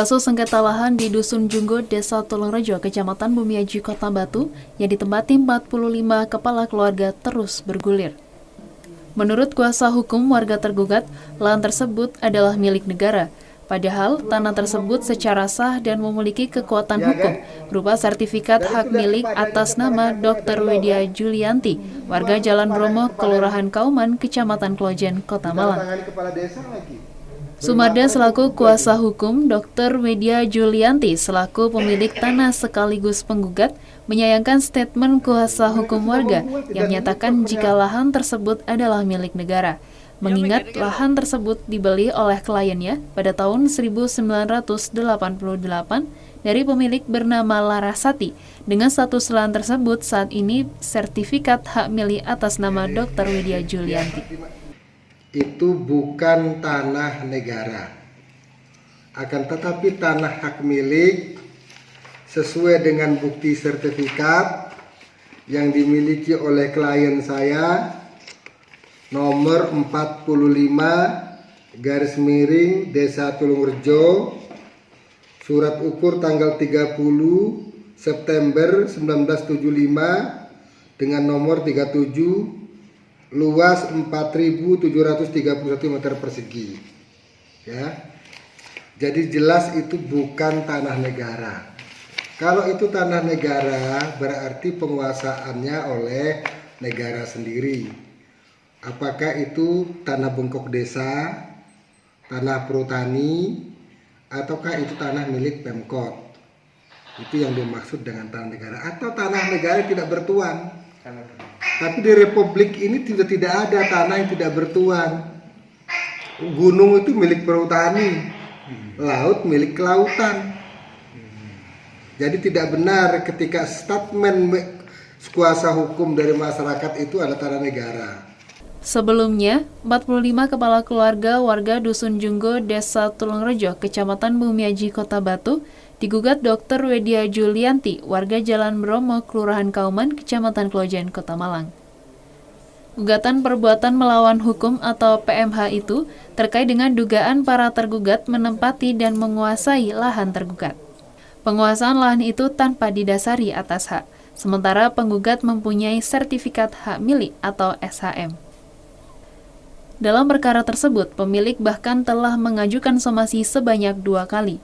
Kasus sengketa lahan di Dusun Junggo, Desa Tulungrejo, Kecamatan Bumiaji, Kota Batu, yang ditempati 45 kepala keluarga terus bergulir. Menurut kuasa hukum warga tergugat, lahan tersebut adalah milik negara. Padahal tanah tersebut secara sah dan memiliki kekuatan hukum berupa sertifikat hak milik atas nama Dr. Widya Julianti, warga Jalan Bromo, Kelurahan Kauman, Kecamatan Klojen, Kota Malang. Sumarda selaku kuasa hukum Dr. Widya Julianti selaku pemilik tanah sekaligus penggugat menyayangkan statement kuasa hukum warga yang menyatakan jika lahan tersebut adalah milik negara. Mengingat lahan tersebut dibeli oleh kliennya pada tahun 1988 dari pemilik bernama Larasati dengan status lahan tersebut saat ini sertifikat hak milik atas nama Dr. Widya Julianti. Itu bukan tanah negara, akan tetapi tanah hak milik sesuai dengan bukti sertifikat yang dimiliki oleh klien saya nomor 45 Desa Tulungrejo, surat ukur tanggal 30 September 1975 dengan nomor 37, luas 4.731 meter persegi. Ya. Jadi jelas itu bukan tanah negara. Kalau itu tanah negara berarti penguasaannya oleh negara sendiri. Apakah itu tanah bengkok desa, tanah perhutani, ataukah itu tanah milik Pemkot? Itu yang dimaksud dengan tanah negara. Atau tanah negara tidak bertuan. Tapi di Republik ini tidak ada tanah yang tidak bertuan. Gunung itu milik perhutani, laut milik kelautan. Jadi tidak benar ketika statement kuasa hukum dari masyarakat itu ada tanah negara. Sebelumnya, 45 kepala keluarga warga Dusun Junggo, Desa Tulungrejo, Kecamatan Bumiaji, Kota Batu, digugat Dr. Widya Julianti, warga Jalan Bromo, Kelurahan Kauman, Kecamatan Klojen, Kota Malang. Gugatan perbuatan melawan hukum atau PMH itu terkait dengan dugaan para tergugat menempati dan menguasai lahan tergugat. Penguasaan lahan itu tanpa didasari atas hak, sementara penggugat mempunyai sertifikat hak milik atau SHM. Dalam perkara tersebut, pemilik bahkan telah mengajukan somasi sebanyak 2 kali.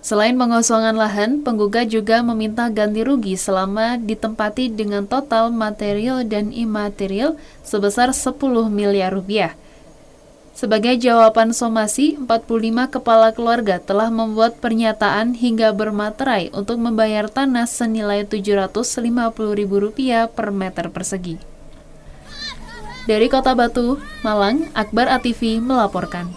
Selain pengosongan lahan, penggugat juga meminta ganti rugi selama ditempati dengan total material dan imaterial sebesar 10 miliar rupiah. Sebagai jawaban somasi, 45 kepala keluarga telah membuat pernyataan hingga bermaterai untuk membayar tanah senilai Rp750.000 per meter persegi. Dari Kota Batu, Malang, Akbar ATV melaporkan.